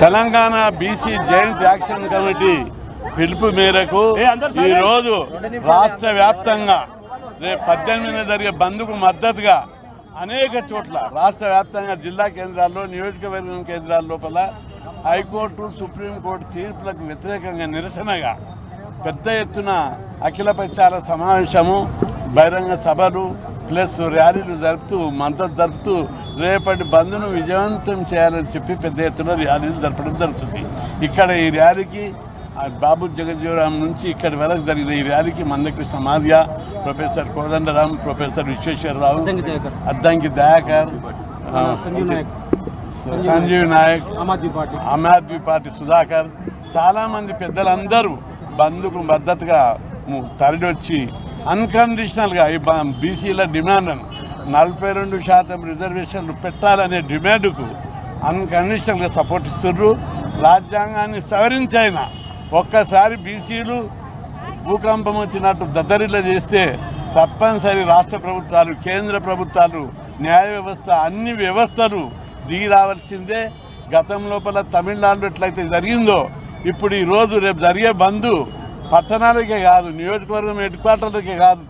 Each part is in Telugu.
Telangana BC joint action committee పిలుపు మేరకు ఈరోజు రాష్ట్ర వ్యాప్తంగా రేపు 18 జరిగే బంద్కు మద్దతుగా అనేక చోట్ల రాష్ట్ర వ్యాప్తంగా జిల్లా కేంద్రాల్లో నియోజకవర్గం కేంద్రాల లోపల హైకోర్టు సుప్రీంకోర్టు తీర్పులకు వ్యతిరేకంగా నిరసనగా పెద్ద ఎత్తున అఖిలపక్షాల సమావేశము బహిరంగ సభలు ప్లస్ ర్యాలీలు జరుపుతూ మద్దతు జరుపుతూ రేపటి బంద్ను విజయవంతం చేయాలని చెప్పి పెద్ద ఎత్తున ర్యాలీలు జరపడం జరుగుతుంది. ఇక్కడ ఈ ర్యాలీకి బాబు జగజ్జీవరాం నుంచి ఇక్కడి వరకు జరిగిన ఈ ర్యాలీకి మందకృష్ణ మాదిగ, ప్రొఫెసర్ కోదండరాం, ప్రొఫెసర్ విశ్వేశ్వరరావు, అద్దంకి దయాకర్, సంజీవ్ నాయక్, ఆమ్ ఆద్మీ పార్టీ సుధాకర్, చాలామంది పెద్దలందరూ బంద్కు మద్దతుగా తరలివచ్చి అన్కండిషనల్గా ఈ బీసీల డిమాండ్ను 42% రిజర్వేషన్లు పెట్టాలనే డిమాండ్కు అన్కండిషనల్గా సపోర్ట్ ఇస్తున్నారు. రాజ్యాంగాన్ని సవరించైనా ఒక్కసారి బీసీలు భూకంపం వచ్చినట్టు దద్దరిల్ల చేస్తే తప్పనిసరి రాష్ట్ర ప్రభుత్వాలు, కేంద్ర ప్రభుత్వాలు, న్యాయ వ్యవస్థ అన్ని వ్యవస్థలు దిగి రావాల్సిందే. గతం లోపల తమిళనాడులో ఎట్లయితే జరిగిందో ఇప్పుడు ఈరోజు రేపు జరిగే బంద్ పట్టణాలకే కాదు, నియోజకవర్గం హెడ్ క్వార్టర్లకే కాదు,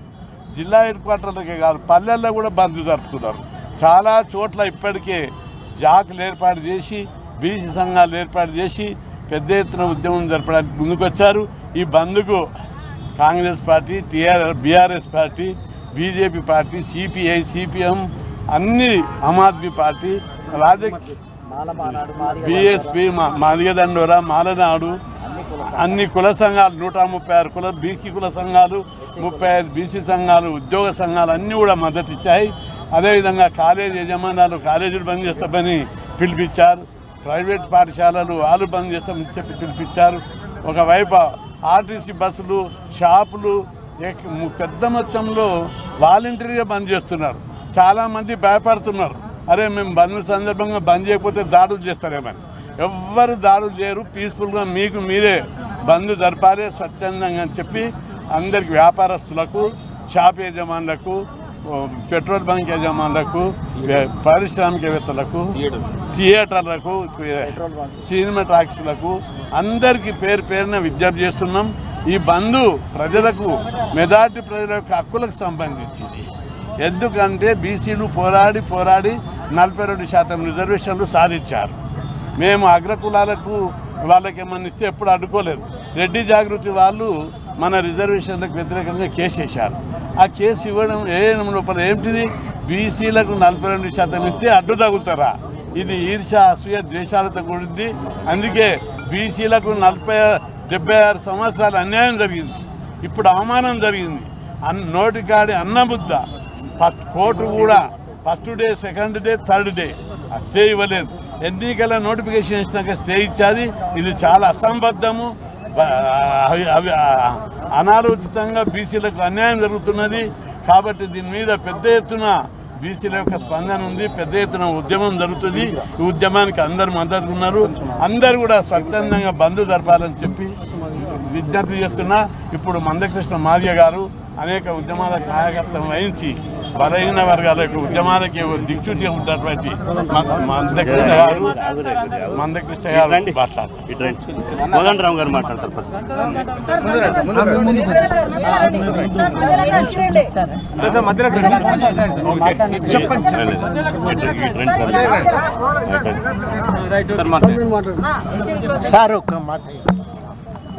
జిల్లా హెడ్ క్వార్టర్లకే కాదు, పల్లెల్లో కూడా బంద్ జరుపుతున్నారు. చాలా చోట్ల ఇప్పటికే జాకులు ఏర్పాటు చేసి బీసీ సంఘాలు ఏర్పాటు చేసి పెద్ద ఎత్తున ఉద్యమం జరపడానికి ముందుకొచ్చారు. ఈ బంద్కు Congress party, BRS party, BJP party, CPI, CPM, అన్ని ఆమ్ ఆద్మీ పార్టీ, బీఎస్పీ, మాదిగదండోరా, మాలనాడు, అన్ని కుల సంఘాలు 136 బీసీ కుల సంఘాలు, 35 బీసీ సంఘాలు, ఉద్యోగ సంఘాలు అన్నీ కూడా మద్దతు ఇచ్చాయి. అదేవిధంగా కాలేజీ యజమానాలు కాలేజీలు బంద్ చేస్తామని పిలిపించారు. ప్రైవేట్ పాఠశాలలు వాళ్ళు బంద్ చేస్తామని చెప్పి పిలిపించారు. ఒకవైపు ఆర్టీసీ బస్సులు, షాపులు పెద్ద మొత్తంలో వాలంటరీగా బంద్ చేస్తున్నారు. చాలామంది భయపడుతున్నారు, అరే మేము బంద్ సందర్భంగా బంద్ చేయకపోతే దాడులు చేస్తారేమని. ఎవ్వరు దాడులు చేయరు, పీస్ఫుల్గా మీకు మీరే బంద్ జరపాలి స్వచ్ఛందంగా అని చెప్పి అందరికి వ్యాపారస్తులకు, షాప్ యజమానులకు, పెట్రోల్ బంక్ యజమానులకు, పారిశ్రామికవేత్తలకు, థియేటర్లకు, సినిమా టాకీస్లకు అందరికీ పేరు పేరున విజ్ఞప్తి చేస్తున్నాం. ఈ బంద్ ప్రజలకు, మెజార్టీ ప్రజల యొక్క హక్కులకు సంబంధించింది. ఎందుకంటే బీసీలు పోరాడి 42% రిజర్వేషన్లు సాధించారు. మేము అగ్రకులాలకు వాళ్ళకి ఏమన్నా ఇస్తే ఎప్పుడు అడ్డుకోలేదు. రెడ్డి జాగృతి వాళ్ళు మన రిజర్వేషన్లకు వ్యతిరేకంగా కేసు వేశారు. ఆ కేసు వేయడం లోపల ఏంటిది, బీసీలకు 42% ఇస్తే అడ్డు తగులుతారా? ఇది ఈర్ష్య, అసూయ, ద్వేషాలతో కూడింది. అందుకే బీసీలకు 76 సంవత్సరాలు అన్యాయం జరిగింది, ఇప్పుడు అవమానం జరిగింది. నోటికాడి అన్నబుద్ధ కోర్టు కూడా first day, second day, third day stay ఇవ్వలేదు. ఎన్నికల నోటిఫికేషన్ ఇచ్చినాక స్టే ఇచ్చేది. ఇది చాలా అసంబద్ధము, అనాలోచితంగా బీసీలకు అన్యాయం జరుగుతున్నది. కాబట్టి దీని మీద పెద్ద ఎత్తున బీసీల యొక్క స్పందన ఉంది, పెద్ద ఎత్తున ఉద్యమం జరుగుతుంది. ఈ ఉద్యమానికి అందరు మద్దతు ఉన్నారు. అందరూ కూడా స్వచ్ఛందంగా బంద్ జరపాలని చెప్పి విజ్ఞప్తి చేస్తున్నా. ఇప్పుడు మందకృష్ణ మాదిగ గారు అనేక ఉద్యమాలకు నాయకత్వం వహించి బలహీన వర్గాల యొక్క ఉద్యమాలకి దిక్సూచి ఉన్నటువంటి మందకృష్ణ గారు కోదండరాం గారు మాట్లాడతారు.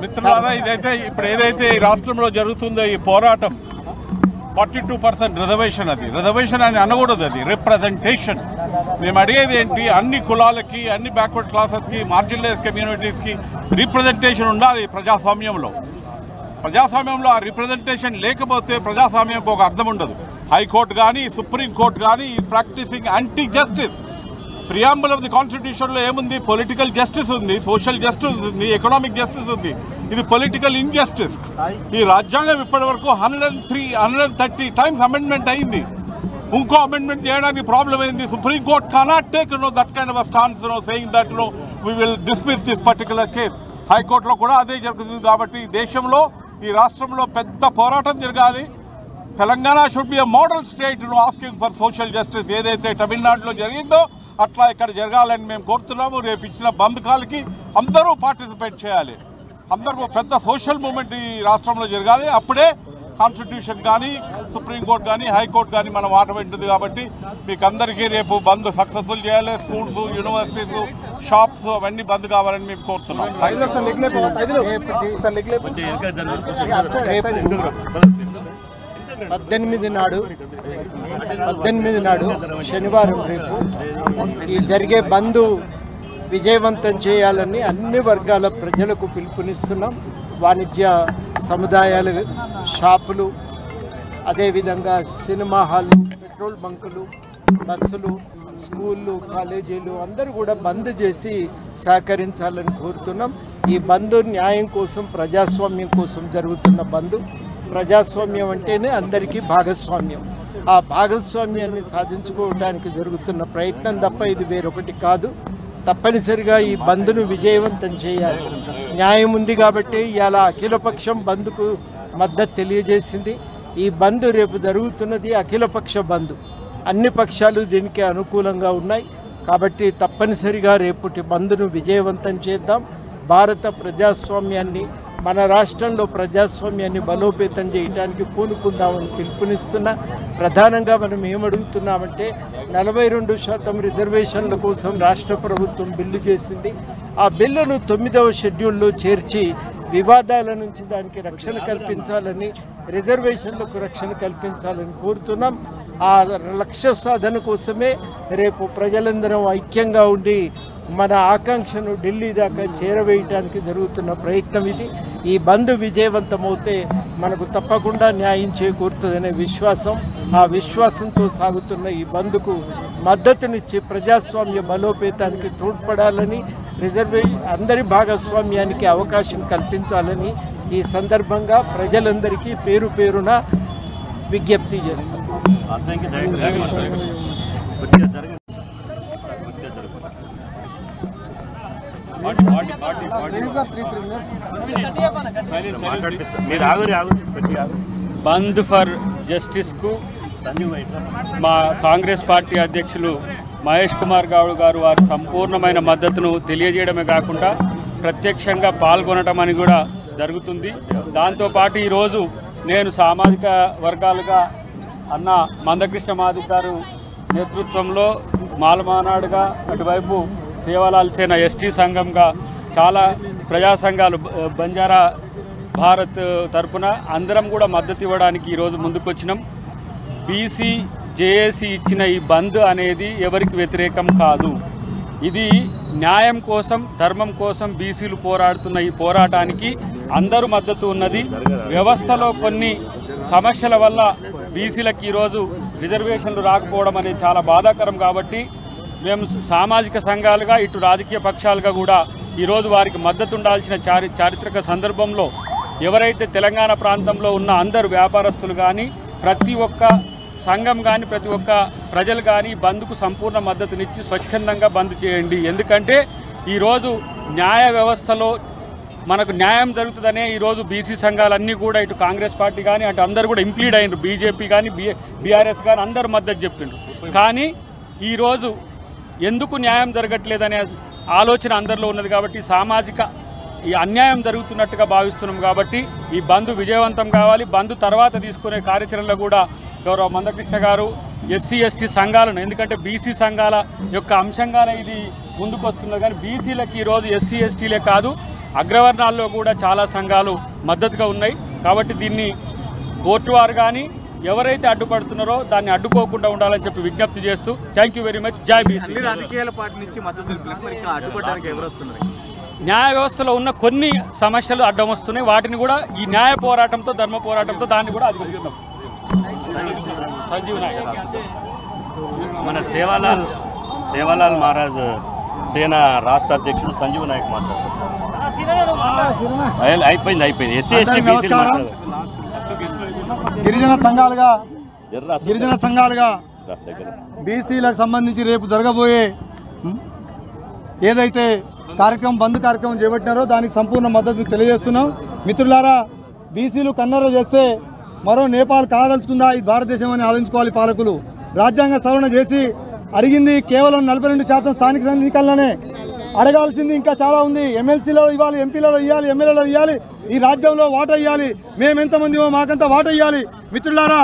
మిత్రులారా, ఇదైతే ఇప్పుడు ఏదైతే ఈ రాష్ట్రంలో జరుగుతుందో ఈ పోరాటం 42% రిజర్వేషన్, అది రిజర్వేషన్ అని అనకూడదు, అది రిప్రజెంటేషన్. మేము అడిగేది ఏంటి, అన్ని కులాలకి, అన్ని బ్యాక్వర్డ్ క్లాసెస్కి, మార్జినలైజ్ కమ్యూనిటీస్కి రిప్రజెంటేషన్ ఉండాలి ప్రజాస్వామ్యంలో. ప్రజాస్వామ్యంలో ఆ రిప్రజెంటేషన్ లేకపోతే ప్రజాస్వామ్యంకి ఒక అర్థం ఉండదు. హైకోర్టు కానీ, సుప్రీంకోర్టు కానీ practising anti justice. Preamble of the కాన్స్టిట్యూషన్లో ఏముంది? పొలిటికల్ జస్టిస్ ఉంది, సోషల్ జస్టిస్ ఉంది, ఎకనామిక్ జస్టిస్ ఉంది. ఇది పొలిటికల్ ఇన్జస్టిస్. ఈ రాజ్యాంగం ఇప్పటి వరకు 130 టైమ్స్ అమెండ్మెంట్ అయింది. ఇంకో అమెండ్మెంట్ చేయడానికి ప్రాబ్లం అయింది. Supreme court cannot take that kind of stance saying that we will dismiss this particular case. హైకోర్టులో కూడా అదే జరుగుతుంది. కాబట్టి దేశంలో ఈ రాష్ట్రంలో పెద్ద పోరాటం జరగాలి. Telangana should be a model state asking for social justice. ఏదైతే తమిళనాడులో జరిగిందో అట్లా ఇక్కడ జరగాలని మేము కోరుతున్నాము. రేపు ఇచ్చిన బంద్ కాల్కి అందరూ పార్టిసిపేట్ చేయాలి. అందరూ పెద్ద సోషల్ మూవ్మెంట్ ఈ రాష్ట్రంలో జరగాలి. అప్పుడే కాన్స్టిట్యూషన్ కానీ సుప్రీంకోర్టు కానీ హైకోర్టు కానీ మన మాట వింటుంది. కాబట్టి మీకు అందరికీ రేపు బంద్ సక్సెస్ఫుల్ చేయాలి. స్కూల్స్, యూనివర్సిటీస్, షాప్స్ అవన్నీ బంద్ కావాలని మేము కోరుతున్నాం. 18 నాడు శనివారం రేపు ఈ జరిగే బంద్ విజయవంతం చేయాలని అన్ని వర్గాల ప్రజలకు పిలుపునిస్తున్నాం. వాణిజ్య సముదాయాలు, షాపులు, అదేవిధంగా సినిమా హాళ్ళు, పెట్రోల్ బంకులు, బస్సులు, స్కూళ్ళు, కాలేజీలు అందరూ కూడా బంద్ చేసి సహకరించాలని కోరుతున్నాం. ఈ బంద్ న్యాయం కోసం, ప్రజాస్వామ్యం కోసం జరుగుతున్న బంద్. ప్రజాస్వామ్యం అంటేనే అందరికీ భాగస్వామ్యం. ఆ భాగస్వామ్యాన్ని సాధించుకోవడానికి జరుగుతున్న ప్రయత్నం తప్ప ఇది వేరొకటి కాదు. తప్పనిసరిగా ఈ బంద్ను విజయవంతం చేయాలి. న్యాయం ఉంది కాబట్టి ఇవాళ అఖిలపక్షం బంద్కు మద్దతు తెలియజేసింది. ఈ బంద్ రేపు జరుగుతున్నది అఖిలపక్ష బంద్. అన్ని పక్షాలు దీనికి అనుకూలంగా ఉన్నాయి. కాబట్టి తప్పనిసరిగా రేపటి బంద్ను విజయవంతం చేద్దాం. భారత ప్రజాస్వామ్యాన్ని, మన రాష్ట్రంలో ప్రజాస్వామ్యాన్ని బలోపేతం చేయడానికి పూనుకుందామని పిలుపునిస్తున్నా. ప్రధానంగా మనం ఏమడుగుతున్నామంటే 42% రిజర్వేషన్ల కోసం రాష్ట్ర ప్రభుత్వం బిల్లు చేసింది. ఆ బిల్లును 9వ షెడ్యూల్లో చేర్చి వివాదాల నుంచి దానికి రక్షణ కల్పించాలని, రిజర్వేషన్లకు రక్షణ కల్పించాలని కోరుతున్నాం. ఆ లక్ష్య సాధన కోసమే రేపు ప్రజలందరం ఐక్యంగా ఉండి మన ఆకాంక్షను ఢిల్లీ దాకా చేరవేయటానికి జరుగుతున్న ప్రయత్నం ఇది. ఈ బంద్ విజయవంతమవుతే మనకు తప్పకుండా న్యాయం చేకూరుతుందనే విశ్వాసం, ఆ విశ్వాసంతో సాగుతున్న ఈ బంద్కు మద్దతునిచ్చి ప్రజాస్వామ్య బలోపేతానికి తోడ్పడాలని, అందరి భాగస్వామ్యానికి అవకాశం కల్పించాలని ఈ సందర్భంగా ప్రజలందరికీ పేరు పేరున విజ్ఞప్తి చేస్తాం. బంద్ ఫర్ జస్టిస్కు మా కాంగ్రెస్ పార్టీ అధ్యక్షులు మహేష్ కుమార్ గౌడ్ గారు వారి సంపూర్ణమైన మద్దతును తెలియజేయడమే కాకుండా ప్రత్యక్షంగా పాల్గొనడం అని కూడా జరుగుతుంది. దాంతోపాటు ఈరోజు నేను సామాజిక వర్గాలుగా అన్న మందకృష్ణ మాదిక్ గారు నేతృత్వంలో మాలమానాడుగా, అటువైపు సేవలాల్ సేన ఎస్టీ సంఘంగా, చాలా ప్రజా సంఘాలు, బంజారా భారత్ తరపున అందరం కూడా మద్దతు ఇవ్వడానికి ఈరోజు ముందుకొచ్చినాం. బీసీ జేఏసీ ఇచ్చిన ఈ బంద్ అనేది ఎవరికి వ్యతిరేకం కాదు. ఇది న్యాయం కోసం, ధర్మం కోసం బీసీలు పోరాడుతున్న ఈ పోరాటానికి అందరూ మద్దతు ఉన్నది. వ్యవస్థలో కొన్ని సమస్యల వల్ల బీసీలకు ఈరోజు రిజర్వేషన్లు రాకపోవడం అనేది చాలా బాధాకరం. కాబట్టి మేము సామాజిక సంఘాలుగా, ఇటు రాజకీయ పక్షాలుగా కూడా ఈరోజు వారికి మద్దతు ఉండాల్సిన చారిత్రక సందర్భంలో ఎవరైతే తెలంగాణ ప్రాంతంలో ఉన్న అందరు వ్యాపారస్తులు కానీ, ప్రతి ఒక్క సంఘం కానీ, ప్రతి ఒక్క ప్రజలు కానీ బంద్కు సంపూర్ణ మద్దతునిచ్చి స్వచ్ఛందంగా బంద్ చేయండి. ఎందుకంటే ఈరోజు న్యాయ వ్యవస్థలో మనకు న్యాయం జరుగుతుందనే ఈరోజు బీసీ సంఘాలన్నీ కూడా, ఇటు కాంగ్రెస్ పార్టీ కానీ అటు అందరూ కూడా ఇంప్లీడ్ అయినారు. బీజేపీ కానీ బీఆర్ఎస్ కానీ అందరూ మద్దతు చెప్పిండ్రు. కానీ ఈరోజు ఎందుకు న్యాయం జరగట్లేదనే ఆలోచన అందరిలో ఉన్నది. కాబట్టి సామాజిక ఈ అన్యాయం జరుగుతున్నట్టుగా భావిస్తున్నాం. కాబట్టి ఈ బంద్ విజయవంతం కావాలి. బంద్ తర్వాత తీసుకునే కార్యాచరణలో కూడా గౌరవ మందకృష్ణ గారు ఎస్సీ ఎస్టీ సంఘాలను, ఎందుకంటే బీసీ సంఘాల యొక్క అంశంగానే ఇది ముందుకు వస్తున్నది. కానీ బీసీలకు ఈరోజు ఎస్సీ ఎస్టీలే కాదు, అగ్రవర్ణాల్లో కూడా చాలా సంఘాలు మద్దతుగా ఉన్నాయి. కాబట్టి దీన్ని కోర్టు వారు కానీ ఎవరైతే అడ్డుపడుతున్నారో దాన్ని అడ్డుకోకుండా ఉండాలని చెప్పి విజ్ఞప్తి చేస్తూ థ్యాంక్ యూ వెరీ మచ్. జై బీసీ. రాజకీయాల పార్టీ నుంచి మద్దతు అడ్డుపడడానికి ఎవరు వస్తున్నారు? న్యాయ వ్యవస్థలో ఉన్న కొన్ని సమస్యలు అడ్డం వస్తున్నాయి. వాటిని కూడా ఈ న్యాయ పోరాటంతో, ధర్మ పోరాటంతో దాన్ని కూడా అధిగమిస్తాం. సంజీవ్ నాయక్ మన సేవాలాల్ మహారాజ్ సేన రాష్ట్ర అధ్యక్షుడు సంజీవ్ నాయక్ మాట్లాడారు. అయిపోయింది ఎస్సీ ఎస్టీ గిరిజన సంఘాలుగా బీసీలకు సంబంధించి రేపు జరగబోయే ఏదైతే బంద్ కార్యక్రమం చేపట్టినారో దానికి సంపూర్ణ మద్దతు తెలియజేస్తున్నాం. మిత్రులారా, బీసీలు కన్నెర్ర చేస్తే మరో నేపాల్ కాదలుచుకుందా ఈ భారతదేశం అని ఆలోచించుకోవాలి పాలకులు. రాజ్యాంగ సవరణ చేసి అడిగింది కేవలం 42% స్థానిక ఎన్నికల్లోనే, అడగాల్సింది ఇంకా చాలా ఉంది. ఎమ్మెల్సీలో ఇవ్వాలి, ఎంపీలలో ఇవ్వాలి, ఎమ్మెల్యేలో ఇవ్వాలి, ఈ రాజ్యంలో వాటా ఇవ్వాలి. మేమెంతమందిమో మాకంతా వాటా ఇవ్వాలి. మిత్రులారా,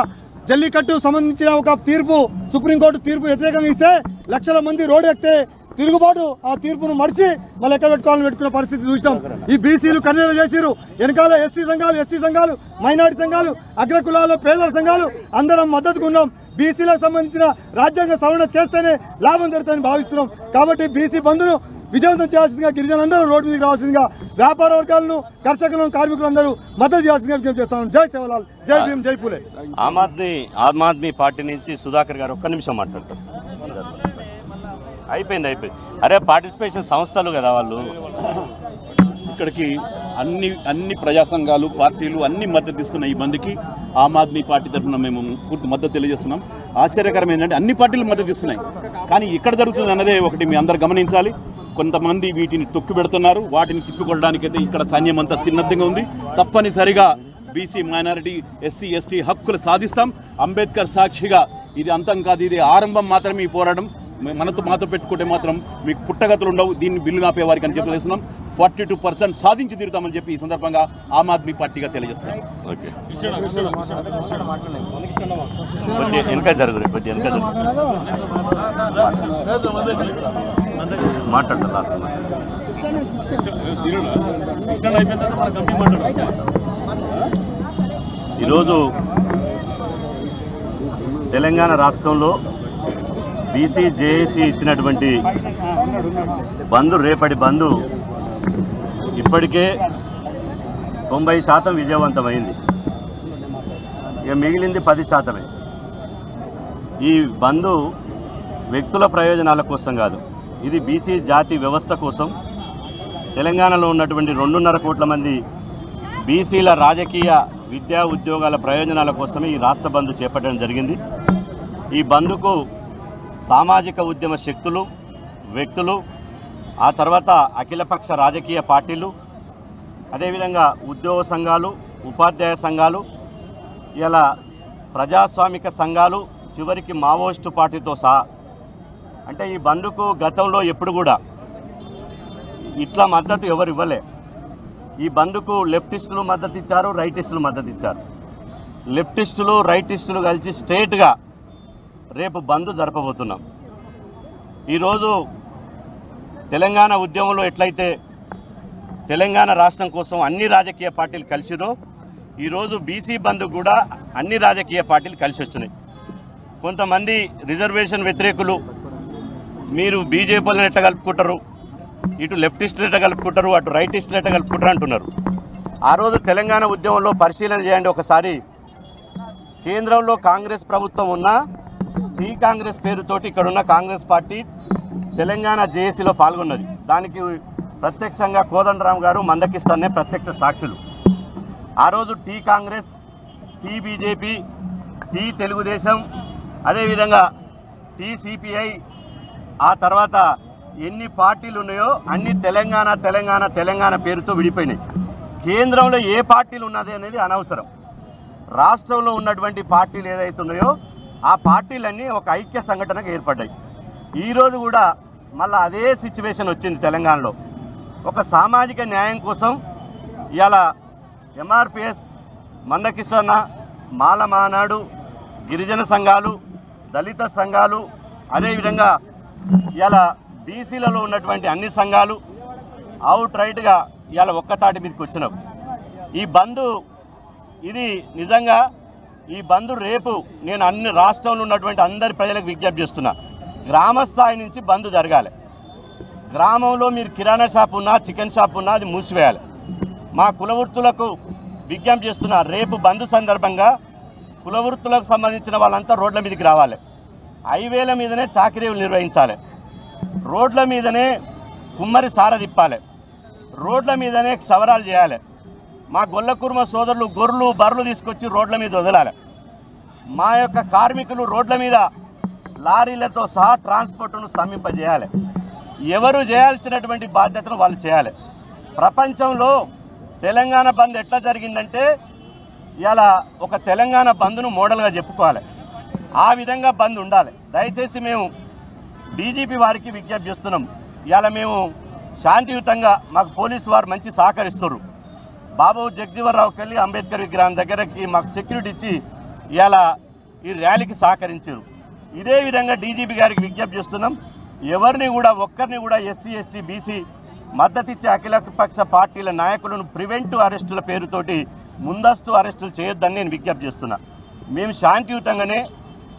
జల్లికట్టు సంబంధించిన ఒక తీర్పు సుప్రీంకోర్టు తీర్పు వ్యతిరేకంగా ఇస్తే లక్షల మంది రోడ్డు ఎక్కితే తిరుగుబాటు ఆ తీర్పును మడిచి మళ్ళీ ఎక్కడ పెట్టుకునే పరిస్థితి చూసినాం. ఈ బీసీలు కన్నెర చేసిరు. వెనకాల ఎస్సీ సంఘాలు, ఎస్టీ సంఘాలు, మైనారిటీ సంఘాలు, అగ్రకులాల పేదల సంఘాలు అందరం మద్దతుకు ఉన్నాం. బీసీలకు సంబంధించిన రాజ్యాంగ సవరణ చేస్తేనే లాభం జరుగుతుందని భావిస్తున్నాం. కాబట్టి బీసీ బంధును విజయవంతం చేయాల్సిందిగా గిరిజనులందరూ రోడ్డు మీదకి రావాల్సిందిగా, వ్యాపార వర్గాలను, కర్షకులను, కార్మికులందరూ మద్దతు చేయాల్సిందిగా విజ్ఞప్తి చేస్తాను. జై సేవలాల్, జై భీమ్, జై పూలే. ఆమ్ ఆద్మీ పార్టీ నుంచి సుధాకర్ గారు ఒక్క నిమిషం మాట్లాడతారు. అయిపోయింది. అరే పార్టిసిపేషన్ సంస్థలు కదా వాళ్ళు. ఇక్కడికి అన్ని ప్రజా సంఘాలు, పార్టీలు అన్ని మద్దతు ఇస్తున్నాయి. ఈ బంద్కి ఆమ్ ఆద్మీ పార్టీ తరఫున మేము పూర్తి మద్దతు తెలియజేస్తున్నాం. ఆశ్చర్యకరం ఏంటంటే అన్ని పార్టీలు మద్దతు ఇస్తున్నాయి, కానీ ఇక్కడ జరుగుతుంది అన్నదే ఒకటి మీ అందరు గమనించాలి. కొంతమంది వీటిని తొక్కి పెడుతున్నారు. వాటిని తిప్పికొట్టడానికైతే ఇక్కడ సైన్యం అంతా సిద్ధంగా ఉంది. తప్పనిసరిగా బీసీ, మైనారిటీ, ఎస్సీ, ఎస్టీ హక్కులు సాధిస్తాం. అంబేద్కర్ సాక్షిగా ఇది అంతం కాదు, ఇది ఆరంభం మాత్రమే. ఈ పోరాటం మాతో పెట్టుకుంటే మాత్రం మీకు పుట్టగతులు ఉండవు. దీన్ని బిల్లు ఆపే వారికి అని చెప్పి తెలుస్తున్నాం. 42% సాధించి తీరుతామని చెప్పి ఈ సందర్భంగా ఆమ్ ఆద్మీ పార్టీగా తెలియజేస్తాం. ఈరోజు తెలంగాణ రాష్ట్రంలో బీసీ జేఏసీ ఇచ్చినటువంటి బంద్, రేపటి బంద్ ఇప్పటికే 90% విజయవంతమైంది. ఇక మిగిలింది 10%. ఈ బంద్ వ్యక్తుల ప్రయోజనాల కోసం కాదు, ఇది బీసీ జాతి వ్యవస్థ కోసం, తెలంగాణలో ఉన్నటువంటి 2.5 కోట్ల మంది బీసీల రాజకీయ, విద్యా, ఉద్యోగాల ప్రయోజనాల కోసమే ఈ రాష్ట్ర బంద్ చేపట్టడం జరిగింది. ఈ బంద్కు సామాజిక ఉద్యమ శక్తులు, వ్యక్తులు, ఆ తర్వాత అఖిలపక్ష రాజకీయ పార్టీలు, అదేవిధంగా ఉద్యోగ సంఘాలు, ఉపాధ్యాయ సంఘాలు, ఇలా ప్రజాస్వామిక సంఘాలు, చివరికి మావోయిస్టు పార్టీతో సహా, అంటే ఈ బంద్కు గతంలో ఎప్పుడు కూడా ఇట్లా మద్దతు ఎవరు ఇవ్వలే. ఈ బంద్కు లెఫ్టిస్టులు మద్దతు ఇచ్చారు, రైటిస్టులు మద్దతు ఇచ్చారు. లెఫ్టిస్టులు, రైటిస్టులు కలిసి స్ట్రేట్గా రేపు బంద్ జరపబోతున్నాం. ఈరోజు తెలంగాణ ఉద్యమంలో ఎట్లయితే తెలంగాణ రాష్ట్రం కోసం అన్ని రాజకీయ పార్టీలు కలిసిరో, ఈరోజు బీసీ బంద్ కూడా అన్ని రాజకీయ పార్టీలు కలిసి వచ్చినాయి. కొంతమంది రిజర్వేషన్ వ్యతిరేకులు, మీరు బీజేపీలను ఎట్ట కలుపుకుంటారు, ఇటు లెఫ్టిస్టులు ఎట్ట కలుపుకుంటారు, అటు రైటిస్టులు ఎట్ట కలుపుకుంటారు అంటున్నారు. ఆ రోజు తెలంగాణ ఉద్యమంలో పరిశీలన చేయండి ఒకసారి. కేంద్రంలో కాంగ్రెస్ ప్రభుత్వం ఉన్నా ఈ కాంగ్రెస్ పేరుతోటి ఇక్కడున్న కాంగ్రెస్ పార్టీ తెలంగాణ జేఏసీలో పాల్గొన్నది. దానికి ప్రత్యక్షంగా కోదండరామ్ గారు, మందకిస్తానే ప్రత్యక్ష సాక్షులు. ఆ రోజు T Congress, T BJP, T Telugu Desam, అదేవిధంగా టీ సిపిఐ, ఆ తర్వాత ఎన్ని పార్టీలు ఉన్నాయో అన్ని తెలంగాణ తెలంగాణ తెలంగాణ పేరుతో విడిపోయినాయి. కేంద్రంలో ఏ పార్టీలు ఉన్నది అనేది అనవసరం. రాష్ట్రంలో ఉన్నటువంటి పార్టీలు ఏదైతే ఉన్నాయో ఆ పార్టీలన్నీ ఒక ఐక్య సంఘటనగా ఏర్పడ్డాయి. ఈరోజు కూడా మళ్ళీ అదే సిచ్యువేషన్ వచ్చింది తెలంగాణలో. ఒక సామాజిక న్యాయం కోసం ఇవాళ ఎంఆర్పిఎస్, మందకిసన్న, మాల మానాడు, గిరిజన సంఘాలు, దళిత సంఘాలు, అదేవిధంగా ఇవాళ బీసీలలో ఉన్నటువంటి అన్ని సంఘాలు అవుట్ రైట్గా ఇవాళ ఒక్కతాటి మీదకి వచ్చినాం. ఈ బంద్ ఇది నిజంగా ఈ బంద్ రేపు నేను అన్ని రాష్ట్రంలో ఉన్నటువంటి అందరి ప్రజలకు విజ్ఞప్తి చేస్తున్నా, గ్రామ స్థాయి నుంచి బంద్ జరగాలి. గ్రామంలో మీరు కిరాణా షాప్ ఉన్నా, చికెన్ షాప్ ఉన్నా అది మూసివేయాలి. మా కులవృత్తులకు విజ్ఞప్తి చేస్తున్నా, రేపు బంద్ సందర్భంగా కులవృత్తులకు సంబంధించిన వాళ్ళంతా రోడ్ల మీదకి రావాలి. హైవేల మీదనే చాకరీలు నిర్వహించాలి, రోడ్ల మీదనే కుమ్మరి సార తిప్పాలి. రోడ్ల మీదనే సవరాలు చేయాలి. మా గొల్ల కుర్మ సోదరులు గొర్రెలు బర్రెలు తీసుకొచ్చి రోడ్ల మీద వదలాలి. మా యొక్క కార్మికులు రోడ్ల మీద లారీలతో సహా ట్రాన్స్పోర్ట్ను స్తంభింపజేయాలి. ఎవరు చేయాల్సినటువంటి బాధ్యతను వాళ్ళు చేయాలి. ప్రపంచంలో తెలంగాణ బంద్ ఎట్లా జరిగిందంటే ఇలా ఒక తెలంగాణ బంద్ను మోడల్గా చెప్పుకోవాలి. ఆ విధంగా బంద్ ఉండాలి. దయచేసి మేము డీజీపీ వారికి విజ్ఞప్తి చేస్తున్నాం. ఇలా మేము శాంతియుతంగా మాకు పోలీసు వారు మంచి సహకరిస్తారు. బాబు జగజీవన్రావుకి వెళ్ళి అంబేద్కర్ విగ్రహం దగ్గరకి మాకు సెక్యూరిటీ ఇచ్చి ఇలా ఈ ర్యాలీకి సహకరించారు. ఇదే విధంగా డీజీపీ గారికి విజ్ఞప్తి చేస్తున్నాం. ఎవరిని కూడా ఒక్కరిని కూడా ఎస్సీ ఎస్టీ బీసీ మద్దతిచ్చే అఖిలపక్ష పార్టీల నాయకులను ప్రివెంటివ్ అరెస్టుల పేరుతోటి ముందస్తు అరెస్టులు చేయొద్దని నేను విజ్ఞప్తి చేస్తున్నా. మేము శాంతియుతంగానే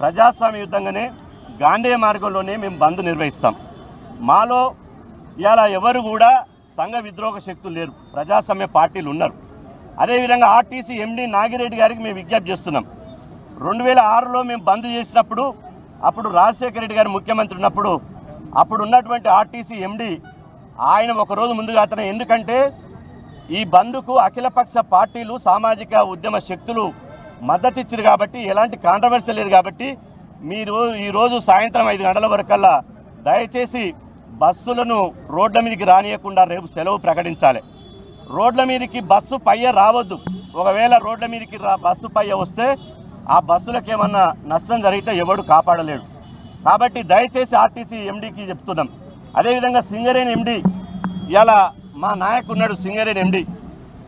ప్రజాస్వామ్యయుతంగానే గాంధీ మార్గంలోనే మేము బంద్ నిర్వహిస్తాం. మాలో ఇలా ఎవరు కూడా సంఘ విద్రోహ శక్తులు లేరు. ప్రజాస్వామ్య పార్టీలు ఉన్నారు. అదేవిధంగా ఆర్టీసీ ఎండీ నాగిరెడ్డి గారికి మేము విజ్ఞప్తి చేస్తున్నాం. 2006లో మేము బంద్ చేసినప్పుడు అప్పుడు రాజశేఖర రెడ్డి గారు ముఖ్యమంత్రి ఉన్నప్పుడు అప్పుడు ఉన్నటువంటి ఆర్టీసీ ఎండీ ఆయన ఒకరోజు ముందుగా అతను ఎందుకంటే ఈ బంద్కు అఖిలపక్ష పార్టీలు సామాజిక ఉద్యమ శక్తులు మద్దతు ఇచ్చారు కాబట్టి ఎలాంటి కాంట్రవర్సీ లేదు కాబట్టి మీరు ఈరోజు సాయంత్రం 5 గంటల వరకల్లా దయచేసి బస్సులను రోడ్ల మీదకి రానియకుండా రేపు సెలవు ప్రకటించాలి. రోడ్ల మీదకి బస్సు పయ్య రావద్దు. ఒకవేళ రోడ్ల మీదకి బస్సు పయ్య వస్తే ఆ బస్సులకు ఏమన్నా నష్టం జరిగితే ఎవడు కాపాడలేడు. కాబట్టి దయచేసి ఆర్టీసీ ఎండీకి చెప్తున్నాం. అదేవిధంగా సింగరేణి ఎండీ ఇలా మా నాయకున్నాడు సింగరేణి ఎండీ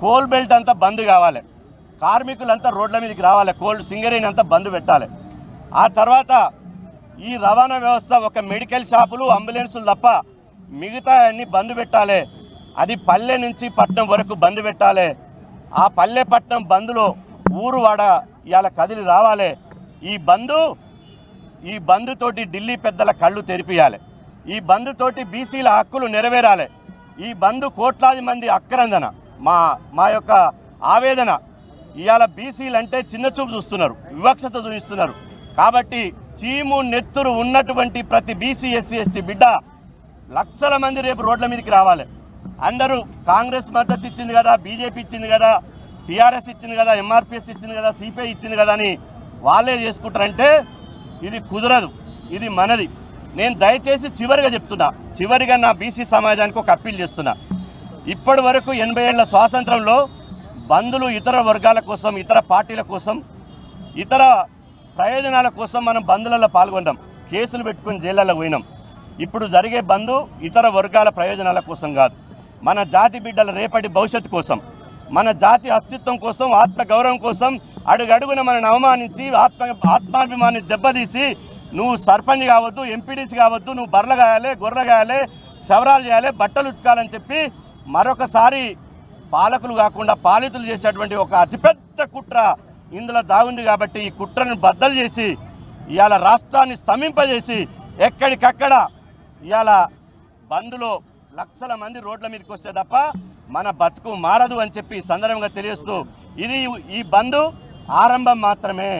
కోల్ బెల్ట్ అంతా బంద్ కావాలి. కార్మికులంతా రోడ్ల మీదకి రావాలి. సింగరేణి అంతా బంద్ పెట్టాలి. ఆ తర్వాత ఈ రవాణా వ్యవస్థ ఒక మెడికల్ షాపులు అంబులెన్సులు తప్ప మిగతా అన్ని బంద్ పెట్టాలి. అది పల్లె నుంచి పట్టణం వరకు బంద్ పెట్టాలి. ఆ పల్లె పట్టణం బంద్లో ఊరు వాడ ఇవాళ కదిలి రావాలి. ఈ బంద్ తోటి ఢిల్లీ పెద్దల కళ్ళు తెరిపియాలి. ఈ బంద్ తోటి బీసీల హక్కులు నెరవేరాలి. ఈ బంద్ కోట్లాది మంది అక్రందన మా యొక్క ఆవేదన. ఇవాళ బీసీలు అంటే చిన్న చూపు చూస్తున్నారు, వివక్షత చూపిస్తున్నారు. కాబట్టి చీము నెత్తురు ఉన్నటువంటి ప్రతి బీసీ ఎస్సీ ఎస్టీ బిడ్డ లక్షల మంది రేపు రోడ్ల మీదకి రావాలి. అందరూ కాంగ్రెస్ మద్దతు ఇచ్చింది కదా, బీజేపీ ఇచ్చింది కదా, టీఆర్ఎస్ ఇచ్చింది కదా, ఎంఆర్పీఎస్ ఇచ్చింది కదా, సిపిఐ ఇచ్చింది కదా అని వాళ్ళే చేసుకుంటారంటే ఇది కుదరదు. ఇది మనది. నేను దయచేసి చివరిగా నా బీసీ సమాజానికి ఒక అప్పీల్ చేస్తున్నా. ఇప్పటి వరకు 80 ఏళ్ల స్వాతంత్రంలో బంధులు ఇతర వర్గాల కోసం, ఇతర పార్టీల కోసం, ఇతర ప్రయోజనాల కోసం మనం బంధులలో పాల్గొన్నాం. కేసులు పెట్టుకుని జైళ్ళలో పోయినాం. ఇప్పుడు జరిగే బంధు ఇతర వర్గాల ప్రయోజనాల కోసం కాదు, మన జాతి బిడ్డల రేపటి భవిష్యత్తు కోసం, మన జాతి అస్తిత్వం కోసం, ఆత్మగౌరవం కోసం అడుగడుగున మనల్ని అవమానించి ఆత్మాభిమాన్ని దెబ్బతీసి నువ్వు సర్పంచ్ కావద్దు, ఎంపీడీసీ కావద్దు, నువ్వు బర్రెలు కాయాలి, గొర్రెలు కాయాలి, క్షవరాలు చేయాలి, బట్టలు ఉతుకాలని చెప్పి మరొకసారి పాలకులు కాకుండా పాలితులు చేసేటువంటి ఒక అతిపెద్ద కుట్ర ఇందులో దాగుంది. కాబట్టి ఈ కుట్రను బద్దలు చేసి ఇవాళ రాష్ట్రాన్ని స్తంభింపజేసి ఎక్కడికక్కడ ఇవాళ బంద్లో లక్షల మంది రోడ్ల మీదకి వస్తే తప్ప మన బతుకు మారదు అని చెప్పి సందర్భంగా తెలియస్తూ ఈ బంద్ ఆరంభం మాత్రమే.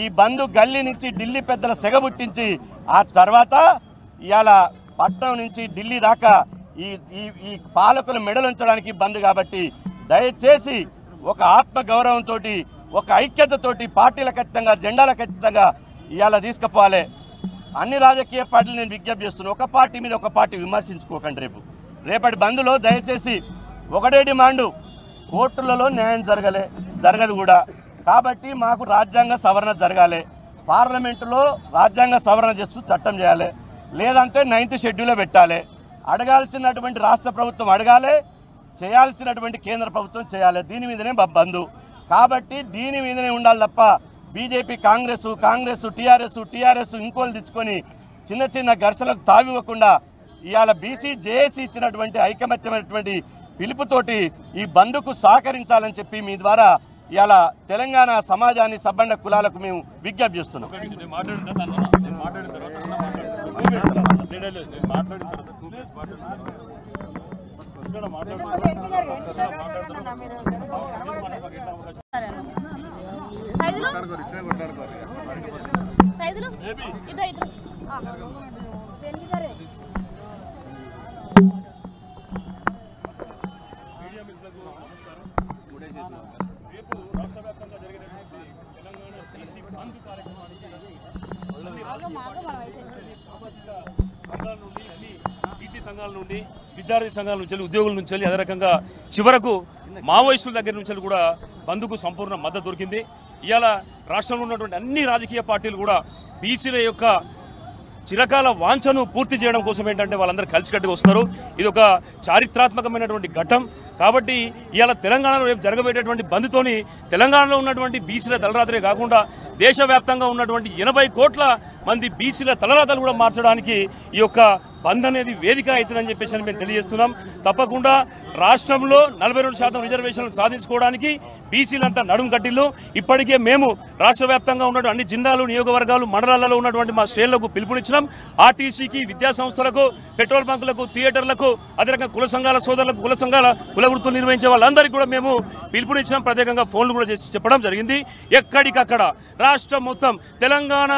ఈ బంద్ గల్లీ నుంచి ఢిల్లీ పెద్దల సెగబుట్టించి ఆ తర్వాత ఇవాళ పట్నం నుంచి ఢిల్లీ దాకా ఈ పాలకుల మెడలుంచడానికి బంద్. కాబట్టి దయచేసి ఒక ఆత్మగౌరవంతో, ఒక ఐక్యతతోటి పార్టీల ఖచ్చితంగా, జెండాల ఖచ్చితంగా ఇవాళ తీసుకుపోవాలి. అన్ని రాజకీయ పార్టీలు నేను విజ్ఞప్తి చేస్తున్నాను, ఒక పార్టీ మీద ఒక పార్టీ విమర్శించుకోకండి. రేపటి బంద్లో దయచేసి ఒకటే డిమాండు, కోర్టులలో న్యాయం జరగదు కూడా. కాబట్టి మాకు రాజ్యాంగ సవరణ జరగాలి, పార్లమెంటులో రాజ్యాంగ సవరణ చేస్తూ చట్టం చేయాలి, లేదంటే 9th షెడ్యూల్లో పెట్టాలి. అడగాల్సినటువంటి రాష్ట్ర ప్రభుత్వం అడగాలి, చేయాల్సినటువంటి కేంద్ర ప్రభుత్వం చేయాలి. దీని మీదనే బంధు. కాబట్టి దీని మీదనే ఉండాలి తప్ప బీజేపీ కాంగ్రెస్ టీఆర్ఎస్ ఇంకోలు తెచ్చుకొని చిన్న చిన్న ఘర్షణలకు తావివ్వకుండా ఇవాళ బీసీ జేఏసీ ఇచ్చినటువంటి ఐకమత్యమైనటువంటి పిలుపుతోటి ఈ బంద్కు సహకరించాలని చెప్పి మీ ద్వారా ఇవాళ తెలంగాణ సమాజాన్ని, సబ్బండ కులాలకు మేము విజ్ఞప్తి చేస్తున్నాం. రేపు రాష్ట్ర వ్యాప్తంగా జరిగినటువంటి తెలంగాణ బీసీ బంద్ కార్యక్రమానికి సామాజిక వర్గాల నుండి అన్ని బీసీ సంఘాల నుండి విద్యార్థి సంఘాల నుంచి ఉద్యోగుల నుంచి అదే రకంగా చివరకు మావోయిస్టుల దగ్గర నుంచి కూడా బంద్కు సంపూర్ణ మద్దతు దొరికింది. ఇవాళ రాష్ట్రంలో ఉన్నటువంటి అన్ని రాజకీయ పార్టీలు కూడా బీసీల యొక్క చిరకాల వాంఛను పూర్తి చేయడం కోసం ఏంటంటే వాళ్ళందరూ కలిసికట్టుగా వస్తున్నారు. ఇది ఒక చారిత్రాత్మకమైనటువంటి ఘట్టం. కాబట్టి ఇవాళ తెలంగాణలో రేపు జరగబోయేటటువంటి బంద్తోని తెలంగాణలో ఉన్నటువంటి బీసీల తలరాతలే కాకుండా దేశవ్యాప్తంగా ఉన్నటువంటి 80 కోట్ల మంది బీసీల తలరాతలు కూడా మార్చడానికి ఈ యొక్క బంద్ అనేది వేదిక అవుతుందని చెప్పేసి మేము తెలియజేస్తున్నాం. తప్పకుండా రాష్ట్రంలో 42% రిజర్వేషన్లు సాధించుకోవడానికి బీసీలంతా నడుం కట్టిల్లు. ఇప్పటికే మేము రాష్ట్ర వ్యాప్తంగా ఉన్నటువంటి అన్ని జిల్లాలు నియోగవర్గాలు మండలాలలో ఉన్నటువంటి మా శ్రేణులకు పిలుపునిచ్చినాం. ఆర్టీసీకి, విద్యా సంస్థలకు, పెట్రోల్ బంకులకు, థియేటర్లకు, అదే రకంగా కుల సంఘాల సోదరులకు, కుల సంఘాల కుల వృత్తులు నిర్వహించే వాళ్ళందరికీ కూడా మేము పిలుపునిచ్చినాం. ప్రత్యేకంగా ఫోన్లు కూడా చేసి చెప్పడం జరిగింది. ఎక్కడికక్కడ రాష్ట్రం మొత్తం తెలంగాణ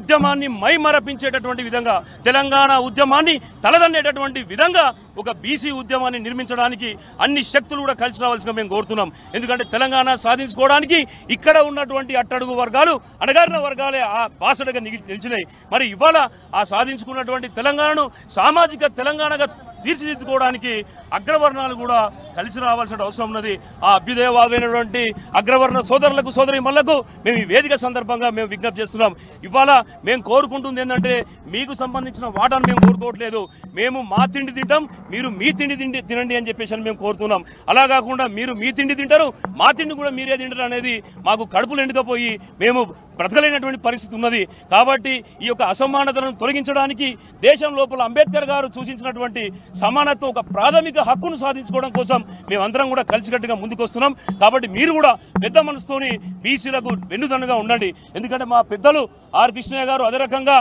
ఉద్యమాన్ని మైమరపించేటటువంటి విధంగా, తెలంగాణ ఉద్యమాన్ని తలదన్నేటటువంటి విధంగా ఒక బీసీ ఉద్యమాన్ని నిర్మించడానికి అన్ని శక్తులు కూడా కలిసి రావాల్సిగా మేము కోరుతున్నాం. ఎందుకంటే తెలంగాణ సాధించుకోవడానికి ఇక్కడ ఉన్నటువంటి అట్టడుగు వర్గాలు, అణగారిన వర్గాలే ఆ బాసడగా నిలిచినాయి. మరి ఇవాళ ఆ సాధించుకున్నటువంటి తెలంగాణను సామాజిక తెలంగాణగా తీర్చిదిద్దుకోవడానికి అగ్రవర్ణాలు కూడా కలిసి రావాల్సిన అవసరం ఉన్నది. ఆ అభ్యుదయవాదులైనటువంటి అగ్రవర్ణ సోదరులకు, సోదరీమణులకు మేము ఈ వేదిక సందర్భంగా మేము విజ్ఞప్తి చేస్తున్నాం. ఇవాళ మేము కోరుకుంటుంది ఏంటంటే మీకు సంబంధించిన వాటాను మేము కోరుకోవట్లేదు. మేము మా తిండి తింటాం, మీరు మీ తిండి తినండి అని చెప్పేసి మేము కోరుతున్నాం. అలా కాకుండా మీరు మీ తిండి తింటారు, మా తిండి కూడా మీరే తింటారు అనేది మాకు కడుపులు ఎండుకపోయి మేము బ్రతకలేనటువంటి పరిస్థితి ఉన్నది. కాబట్టి ఈ యొక్క అసమానతలను తొలగించడానికి దేశం లోపల అంబేద్కర్ గారు సూచించినటువంటి సమానత్వం, ఒక ప్రాథమిక హక్కును సాధించుకోవడం కోసం మేమందరం కూడా కలిసికట్టుగా ముందుకొస్తున్నాం. కాబట్టి మీరు కూడా పెద్ద మనసుతోని బీసీలకు వెన్నుదన్నుగా ఉండండి. ఎందుకంటే మా పెద్దలు ఆర్ కృష్ణయ్య గారు, అదే రకంగా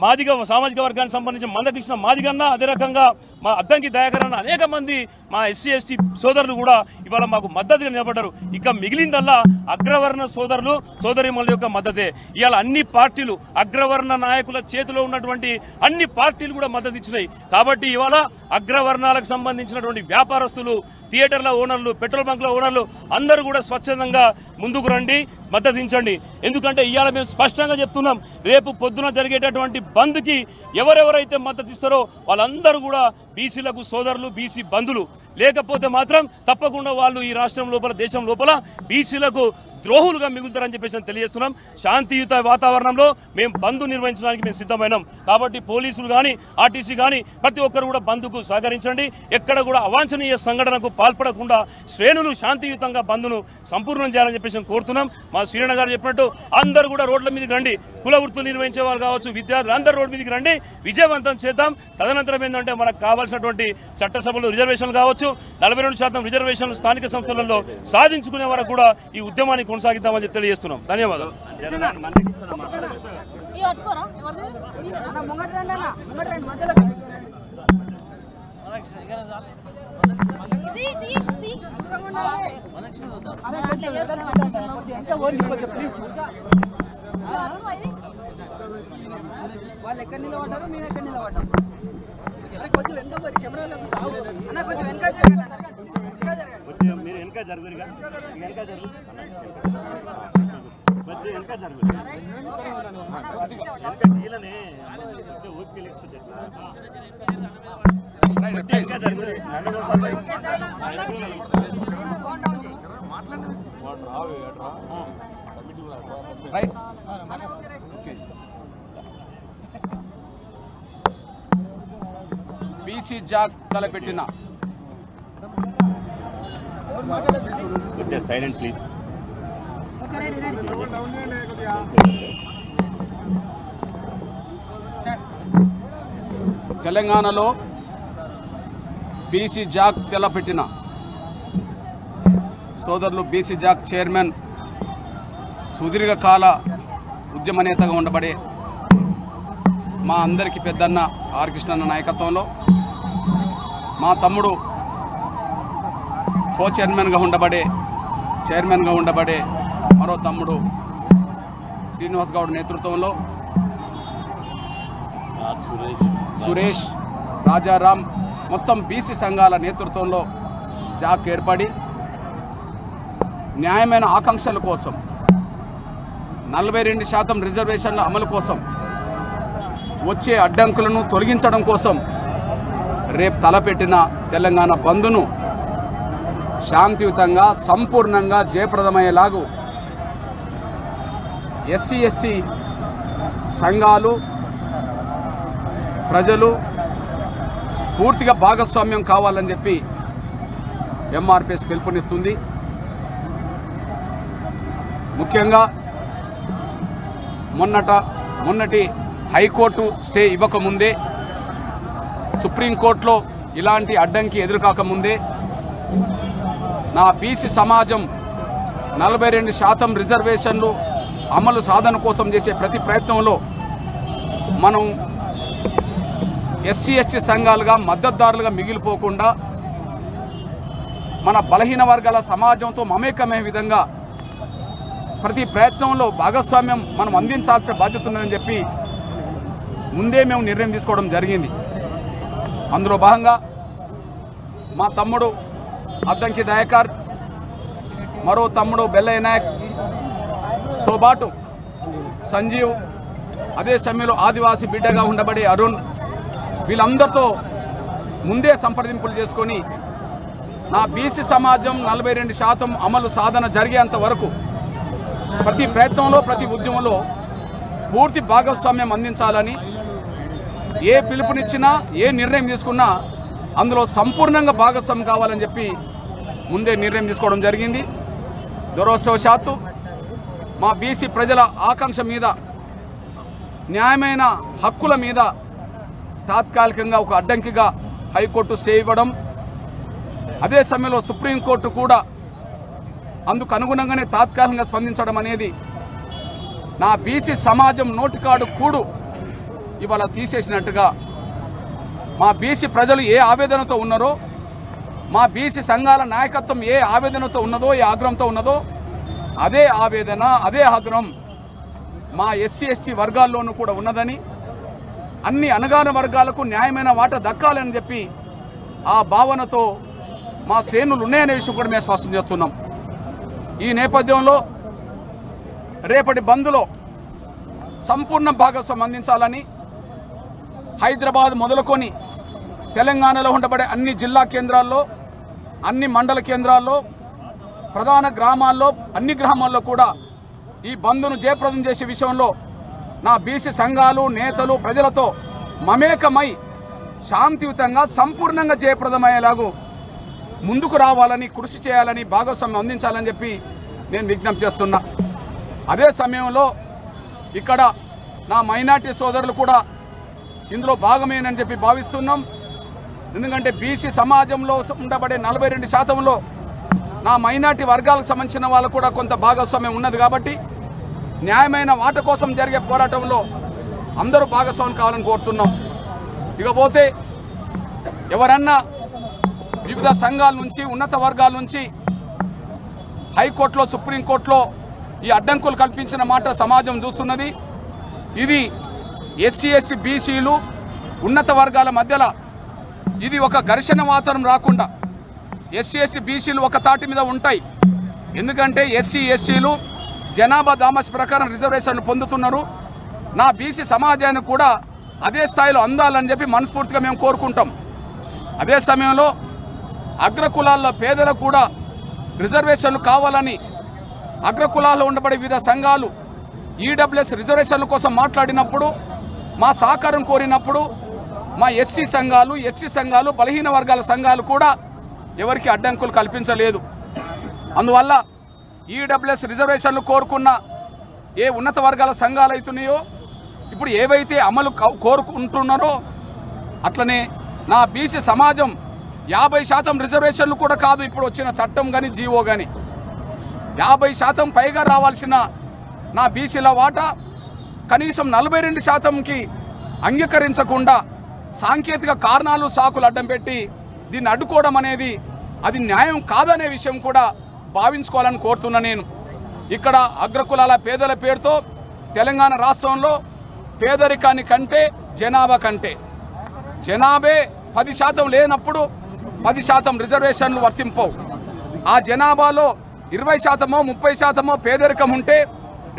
మాదిగ సామాజిక వర్గానికి సంబంధించిన మందకృష్ణ మాదిగన్న, అదే రకంగా మా అద్దంకి దయాకర్ అన్న, అనేక మంది మా ఎస్సీ ఎస్టీ సోదరులు కూడా ఇవాళ మాకు మద్దతుగా నిలబడ్డారు. ఇక మిగిలిందల్లా అగ్రవర్ణ సోదరులు సోదరీమణుల యొక్క మద్దతే. ఇవాళ అన్ని పార్టీలు, అగ్రవర్ణ నాయకుల చేతిలో ఉన్నటువంటి అన్ని పార్టీలు కూడా మద్దతు ఇచ్చినాయి. కాబట్టి ఇవాళ అగ్రవర్ణాలకు సంబంధించినటువంటి వ్యాపారస్తులు, థియేటర్ల ఓనర్లు, పెట్రోల్ బంక్ల ఓనర్లు అందరూ కూడా స్వచ్ఛందంగా ముందుకు రండి, మద్దతించండి. ఎందుకంటే ఇవాళ మేము స్పష్టంగా చెప్తున్నాం, రేపు పొద్దున జరిగేటటువంటి బంద్కి ఎవరెవరైతే మద్దతు ఇస్తారో వాళ్ళందరూ కూడా బీసీలకు సోదరులు, బీసీ బంధులు. లేకపోతే మాత్రం తప్పకుండా వాళ్ళు ఈ రాష్ట్రం లోపల, దేశం లోపల బీసీలకు ద్రోహులుగా మిగులుతారని చెప్పేసి తెలియజేస్తున్నాం. శాంతియుత వాతావరణంలో మేము బంద్ నిర్వహించడానికి మేము సిద్ధమైనాం. కాబట్టి పోలీసులు కానీ, ఆర్టీసీ కానీ ప్రతి ఒక్కరు కూడా బంద్కు సహకరించండి. ఎక్కడ కూడా అవాంఛనీయ సంఘటనకు పాల్పడకుండా శ్రేణులు శాంతియుతంగా బంద్ను సంపూర్ణం చేయాలని చెప్పేసి కోరుతున్నాం. మా శ్రీరణ గారు చెప్పినట్టు అందరూ కూడా రోడ్ల మీదకి రండి. కుల వృత్తులు నిర్వహించే వాళ్ళు కావచ్చు, విద్యార్థులు అందరూ రోడ్డు మీదకి రండి, విజయవంతం చేద్దాం. తదనంతరం ఏంటంటే మనకు కావాల్సినటువంటి చట్టసభలో రిజర్వేషన్లు కావచ్చు, 42% రిజర్వేషన్లు స్థానిక సంస్థలలో సాధించుకునే వరకు కూడా ఈ ఉద్యమాన్ని కొనసాగిద్దామని చెప్పి తెలియజేస్తున్నాం. ధన్యవాదాలు. వాళ్ళు ఎక్కడ నిలబడ్డారు, మేము ఎక్కడ నిలబడ్డాం. కొంచెం వెనక కొంచెం వెనక మీరు వెనక జరుగురుగా, వెనక జరుగు, వెనక జరుగు, వీళ్ళని ఊరికి లేకపోతే బీసీ జాగ్ తలపెట్టిన సైలెంట్ ప్లీజ్. తెలంగాణలో బీసీ జాగ్ తలపెట్టిన సోదరులు, బీసీ జాగ్ చైర్మన్, సుదీర్ఘకాల ఉద్యమ నేతగా ఉండబడే మా అందరికీ పెద్దన్న ఆర్ కృష్ణన్న నాయకత్వంలో, మా తమ్ముడు కో చైర్మన్గా ఉండబడే మరో తమ్ముడు శ్రీనివాస్ గౌడ్ నేతృత్వంలో, సురేష్, రాజారాం, మొత్తం బీసీ సంఘాల నేతృత్వంలో జాక్ ఏర్పడి న్యాయమైన ఆకాంక్షల కోసం 42% రిజర్వేషన్ల అమలు కోసం వచ్చే అడ్డంకులను తొలగించడం కోసం రేపు తలపెట్టిన తెలంగాణ బంద్ను శాంతియుతంగా సంపూర్ణంగా జయప్రదమయ్యేలాగా ఎస్సీ ఎస్టీ సంఘాలు ప్రజలు పూర్తిగా భాగస్వామ్యం కావాలని చెప్పి ఎంఆర్పిఎస్ పిలుపునిస్తుంది. ముఖ్యంగా మొన్నటి హైకోర్టు స్టే ఇవ్వకముందే, సుప్రీంకోర్టులో ఇలాంటి అడ్డంకి ఎదురుకాకముందే నా బీసీ సమాజం 42% రిజర్వేషన్లు అమలు సాధన కోసం చేసే ప్రతి ప్రయత్నంలో మనం ఎస్సీ ఎస్టీ సంఘాలుగా మద్దతుదారులుగా మిగిలిపోకుండా మన బలహీన వర్గాల సమాజంతో మమేకమయ్యే విధంగా ప్రతి ప్రయత్నంలో భాగస్వామ్యం మనం అందించాల్సిన బాధ్యత ఉందని చెప్పి ముందే మేము నిర్ణయం తీసుకోవడం జరిగింది. అందులో భాగంగా మా తమ్ముడు అద్దంకి దయాకర్, మరో తమ్ముడు బెల్లయ్య నాయక్తో పాటు సంజీవ్, అదే సమయంలో ఆదివాసీ బిడ్డగా ఉండబడే అరుణ్, వీళ్ళందరితో ముందే సంప్రదింపులు చేసుకొని నా బీసీ సమాజం 42% అమలు సాధన జరిగేంత వరకు ప్రతి ప్రయత్నంలో ప్రతి ఉద్యమంలో పూర్తి భాగస్వామ్యం అందించాలని, ఏ పిలుపునిచ్చినా ఏ నిర్ణయం తీసుకున్నా అందులో సంపూర్ణంగా భాగస్వామ్యం కావాలని చెప్పి ముందే నిర్ణయం తీసుకోవడం జరిగింది. దురదృష్టవశాత్తు మా బీసీ ప్రజల ఆకాంక్ష మీద, న్యాయమైన హక్కుల మీద తాత్కాలికంగా ఒక అడ్డంకిగా హైకోర్టు స్టే ఇవ్వడం, అదే సమయంలో సుప్రీంకోర్టు కూడా అందుకు అనుగుణంగానే తాత్కాలికంగా స్పందించడం అనేది నా బీసీ సమాజం నోటికాడు కూడు ఇవాళ తీసేసినట్టుగా, మా బీసీ ప్రజలు ఏ ఆవేదనతో ఉన్నారో, మా బీసీ సంఘాల నాయకత్వం ఏ ఆవేదనతో ఉన్నదో, ఏ ఆగ్రహంతో ఉన్నదో, అదే ఆవేదన అదే ఆగ్రహం మా ఎస్సీ ఎస్టీ వర్గాల్లోనూ కూడా ఉన్నదని, అన్ని అణగాన వర్గాలకు న్యాయమైన వాటా దక్కాలని చెప్పి ఆ భావనతో మా శ్రేణులు ఉన్నాయనే విషయం కూడా మేము స్పష్టం చేస్తున్నాం. ఈ నేపథ్యంలో రేపటి బంద్లో సంపూర్ణ భాగస్వామ్యం అందించాలని హైదరాబాద్ మొదలుకొని తెలంగాణలో ఉండబడే అన్ని జిల్లా కేంద్రాల్లో, అన్ని మండల కేంద్రాల్లో, ప్రధాన గ్రామాల్లో, అన్ని గ్రామాల్లో కూడా ఈ బంద్ను జయప్రదం చేసే విషయంలో నా బీసీ సంఘాలు, నేతలు, ప్రజలతో మమేకమై శాంతియుతంగా సంపూర్ణంగా జయప్రదమయ్యేలాగూ ముందుకు రావాలని, కృషి చేయాలని, భాగస్వామ్యం అందించాలని చెప్పి నేను విజ్ఞప్తి చేస్తున్నా. అదే సమయంలో ఇక్కడ నా మైనార్టీ సోదరులు కూడా ఇందులో భాగమేనని చెప్పి భావిస్తున్నాం. ఎందుకంటే బీసీ సమాజంలో ఉండబడే 42%లో నా మైనార్టీ వర్గాలకు సంబంధించిన వాళ్ళు కూడా కొంత భాగస్వామ్యం ఉన్నది కాబట్టి న్యాయమైన వాట కోసం జరిగే పోరాటంలో అందరూ భాగస్వామ్యం కావాలని కోరుతున్నాం. ఇకపోతే ఎవరన్నా వివిధ సంఘాల నుంచి, ఉన్నత వర్గాల నుంచి హైకోర్టులో, సుప్రీంకోర్టులో ఈ అడ్డంకులు కల్పించిన మాట సమాజం చూస్తున్నది. ఇది ఎస్సీ ఎస్టీ బీసీలు ఉన్నత వర్గాల మధ్యలో ఇది ఒక ఘర్షణ వాతావరణం రాకుండా ఎస్సీ ఎస్టీ బీసీలు ఒక తాటి మీద ఉంటాయి. ఎందుకంటే ఎస్సీ ఎస్టీలు జనాభా దామాష ప్రకారం రిజర్వేషన్లు పొందుతున్నారు. నా బీసీ సమాజానికి కూడా అదే స్థాయిలో అందాలని చెప్పి మనస్ఫూర్తిగా మేము కోరుకుంటాం. అదే సమయంలో అగ్రకులాల్లో పేదలకు కూడా రిజర్వేషన్లు కావాలని అగ్రకులాల్లో ఉండబడే వివిధ సంఘాలు ఈడబ్ల్యూఎస్ రిజర్వేషన్ల కోసం మాట్లాడినప్పుడు, మా సహకారం కోరినప్పుడు మా ఎస్సీ సంఘాలు, ఎస్టీ సంఘాలు, బలహీన వర్గాల సంఘాలు కూడా ఎవరికి అడ్డంకులు కల్పించలేదు. అందువల్ల ఈడబ్ల్యూఎస్ రిజర్వేషన్లు కోరుకున్న ఏ ఉన్నత వర్గాల సంఘాలు అవుతున్నాయో, ఇప్పుడు ఏవైతే అమలు కోరుకుంటున్నారో అట్లనే నా బీసీ సమాజం 50% రిజర్వేషన్లు కూడా కాదు ఇప్పుడు వచ్చిన చట్టం కానీ జీవో కానీ 50% పైగా రావాల్సిన నా బీసీల వాటా కనీసం 42%కి అంగీకరించకుండా సాంకేతిక కారణాలు, సాకులు అడ్డం పెట్టి దీన్ని అడ్డుకోవడం అనేది అది న్యాయం కాదనే విషయం కూడా భావించుకోవాలని కోరుతున్నా. నేను ఇక్కడ అగ్రకులాల పేదల పేరుతో తెలంగాణ రాష్ట్రంలో పేదరికాని కంటే జనాభా కంటే జనాభే 10% లేనప్పుడు 10% రిజర్వేషన్లు వర్తింపవు. ఆ జనాభాలో 20%, 30% పేదరికం ఉంటే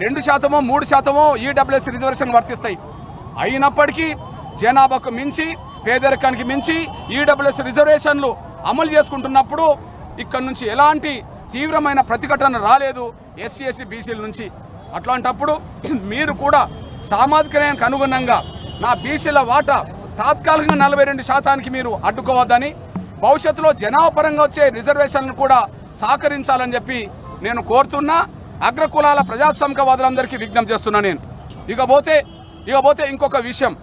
2%, 3% ఈడబ్ల్యూఎస్ రిజర్వేషన్ వర్తిస్తాయి. అయినప్పటికీ జనాభాకు మించి పేదరికానికి మించి ఈడబ్ల్యూఎస్ రిజర్వేషన్లు అమలు చేసుకుంటున్నప్పుడు ఇక్కడ నుంచి ఎలాంటి తీవ్రమైన ప్రతిఘటన రాలేదు ఎస్సీ ఎస్టీ బీసీల నుంచి. అట్లాంటప్పుడు మీరు కూడా సామాజిక న్యాయానికి అనుగుణంగా నా బీసీల వాటా తాత్కాలికంగా 42% మీరు అడ్డుకోవద్దని, భవిష్యత్తులో జనాభాపరంగా వచ్చే రిజర్వేషన్లు కూడా సహకరించాలని చెప్పి నేను కోరుతున్నా. అగ్రకులాల ప్రజాస్వామికవాదులందరికీ విజ్ఞప్తి చేస్తున్నా నేను. ఇకపోతే ఇంకొక విషయం,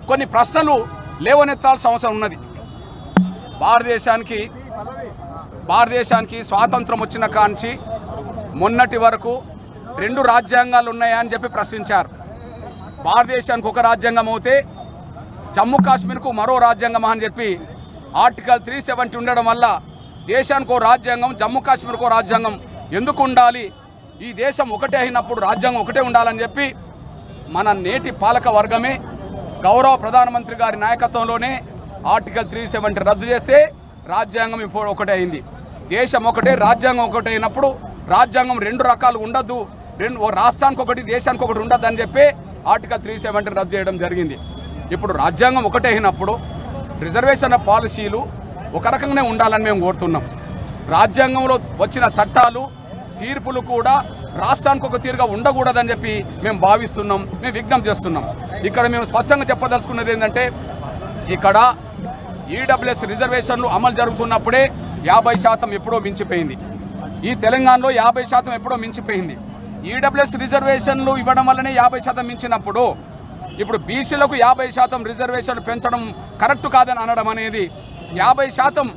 కొన్ని ప్రశ్నలు లేవనెత్తాల్సిన అవసరం ఉన్నది. భారతదేశానికి స్వాతంత్రం వచ్చిన కాంచి మొన్నటి వరకు 2 రాజ్యాంగాలు ఉన్నాయా అని చెప్పి ప్రశ్నించారు. భారతదేశానికి ఒక రాజ్యాంగం అవుతే జమ్మూ కాశ్మీర్కు మరో రాజ్యాంగం అని చెప్పి ఆర్టికల్ 370 ఉండడం వల్ల దేశానికి ఓ రాజ్యాంగం, జమ్మూ కాశ్మీర్కు రాజ్యాంగం ఎందుకు ఉండాలి, ఈ దేశం ఒకటే అయినప్పుడు రాజ్యాంగం ఒకటే ఉండాలని చెప్పి మన నేటి పాలక వర్గమే గౌరవ ప్రధానమంత్రి గారి నాయకత్వంలోనే ఆర్టికల్ 370 రద్దు చేస్తే రాజ్యాంగం ఇప్పుడు ఒకటే అయింది. దేశం ఒకటే, రాజ్యాంగం ఒకటే అయినప్పుడు రాజ్యాంగం 2 రకాలు ఉండద్దు, ఓ రాష్ట్రానికి ఒకటి దేశానికి ఒకటి ఉండద్దు అని చెప్పి ఆర్టికల్ 370 రద్దు చేయడం జరిగింది. ఇప్పుడు రాజ్యాంగం ఒకటే అయినప్పుడు రిజర్వేషన్ పాలసీలు ఒక రకంగానే ఉండాలని మేము కోరుతున్నాం. రాజ్యాంగంలో వచ్చిన చట్టాలు, తీర్పులు కూడా రాష్ట్రానికి ఒక తీరుగా ఉండకూడదని చెప్పి మేము భావిస్తున్నాం, మేము విజ్ఞప్తి చేస్తున్నాం. ఇక్కడ మేము స్పష్టంగా చెప్పదలుచుకున్నది ఏంటంటే, ఇక్కడ ఈడబ్ల్యూఎస్ రిజర్వేషన్లు అమలు జరుగుతున్నప్పుడే 50% ఎప్పుడో మించిపోయింది. ఈ తెలంగాణలో 50% ఎప్పుడో మించిపోయింది. ఈడబ్ల్యూఎస్ రిజర్వేషన్లు ఇవ్వడం వల్లనే 50% మించినప్పుడు ఇప్పుడు బీసీలకు 50% రిజర్వేషన్లు పెంచడం కరెక్ట్ కాదని అనడం అనేది, 50%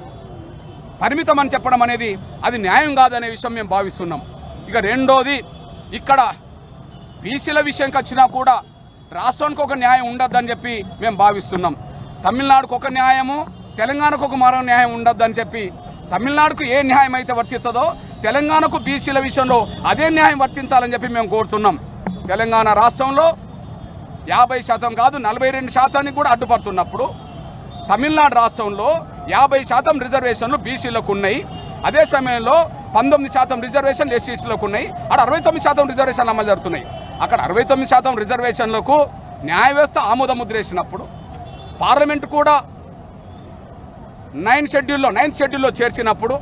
పరిమితం అని చెప్పడం అనేది అది న్యాయం కాదనే విషయం మేము భావిస్తున్నాం. ఇక రెండోది, ఇక్కడ బీసీల విషయంకి వచ్చినా కూడా రాష్ట్రానికి ఒక న్యాయం ఉండద్దని చెప్పి మేము భావిస్తున్నాం. తమిళనాడుకు ఒక న్యాయము, తెలంగాణకు ఒక మరో న్యాయం ఉండద్దని చెప్పి, తమిళనాడుకు ఏ న్యాయం అయితే వర్తిస్తుందో తెలంగాణకు బీసీల విషయంలో అదే న్యాయం వర్తించాలని చెప్పి మేము కోరుతున్నాం. తెలంగాణ రాష్ట్రంలో 50% కాదు 42% కూడా అడ్డుపడుతున్నప్పుడు, తమిళనాడు రాష్ట్రంలో 50% రిజర్వేషన్లు బీసీలకు ఉన్నాయి. అదే సమయంలో 19% రిజర్వేషన్లు ఎస్సీలకు ఉన్నాయి. అక్కడ 69% రిజర్వేషన్లు అమలు జరుగుతున్నాయి. అక్కడ 69% రిజర్వేషన్లకు న్యాయ వ్యవస్థ ఆమోద ముద్ర వేసినప్పుడు, పార్లమెంటు కూడా 9th షెడ్యూల్లో చేర్చినప్పుడు,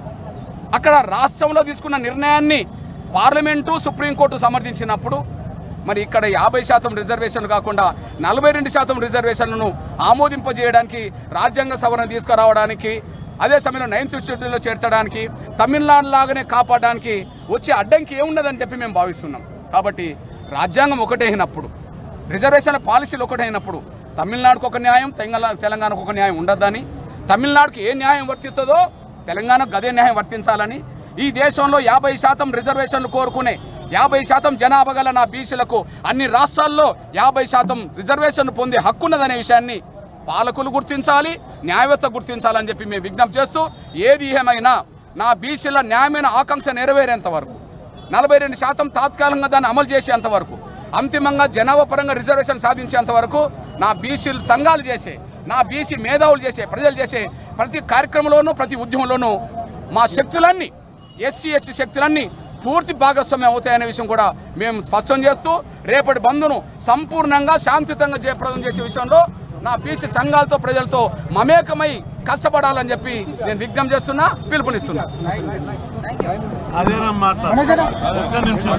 అక్కడ రాష్ట్రంలో తీసుకున్న నిర్ణయాన్ని పార్లమెంటు సుప్రీంకోర్టు సమర్థించినప్పుడు, మరి ఇక్కడ 50% రిజర్వేషన్లు కాకుండా 42% రిజర్వేషన్లను ఆమోదింపజేయడానికి, రాజ్యాంగ సవరణ తీసుకురావడానికి, అదే సమయంలో 9th షెడ్యూల్లో చేర్చడానికి, తమిళనాడు లాగానే కాపాడడానికి వచ్చే అడ్డంకి ఏమున్నదని చెప్పి మేము భావిస్తున్నాం. కాబట్టి రాజ్యాంగం ఒకటే అయినప్పుడు, రిజర్వేషన్ల పాలసీలు ఒకటే అయినప్పుడు తమిళనాడుకు ఒక న్యాయం, తెలంగాణకు ఒక న్యాయం ఉండద్దని, తమిళనాడుకు ఏ న్యాయం వర్తిస్తుందో తెలంగాణకు అదే న్యాయం వర్తించాలని, ఈ దేశంలో 50% రిజర్వేషన్లు కోరుకునే 50% జనాభా గల నా బీసీలకు అన్ని రాష్ట్రాల్లో 50% రిజర్వేషన్ పొందే హక్కున్నదనే విషయాన్ని పాలకులు గుర్తించాలి, న్యాయవ్యవస్థ గుర్తించాలని చెప్పి మేము విజ్ఞప్తి చేస్తూ, ఏది ఏమైనా నా బీసీల న్యాయమైన ఆకాంక్ష నెరవేరేంత వరకు, 42% తాత్కాలికంగా దాన్ని అమలు చేసేంత వరకు, అంతిమంగా జనాభా పరంగా రిజర్వేషన్ సాధించేంత వరకు నా బీసీలు సంఘాలు చేసే, నా బీసీ మేధావులు చేసే, ప్రజలు చేసే ప్రతి కార్యక్రమంలోనూ, ప్రతి ఉద్యమంలోనూ మా శక్తులన్నీ, ఎస్సీ ఎస్టీ శక్తులన్నీ పూర్తి భాగస్వామ్యం అవుతాయనే విషయం కూడా మేము స్పష్టం చేస్తూ, రేపటి బంద్ను సంపూర్ణంగా శాంతియుతంగా జయప్రదం చేసే విషయంలో నా బీసీ సంఘాలతో, ప్రజలతో మమేకమై కష్టపడాలని చెప్పి నేను విజ్ఞప్తి చేస్తున్నా, పిలుపునిస్తున్నా. అదేరా మాట్లాడు, ఒక్క నిమిషం.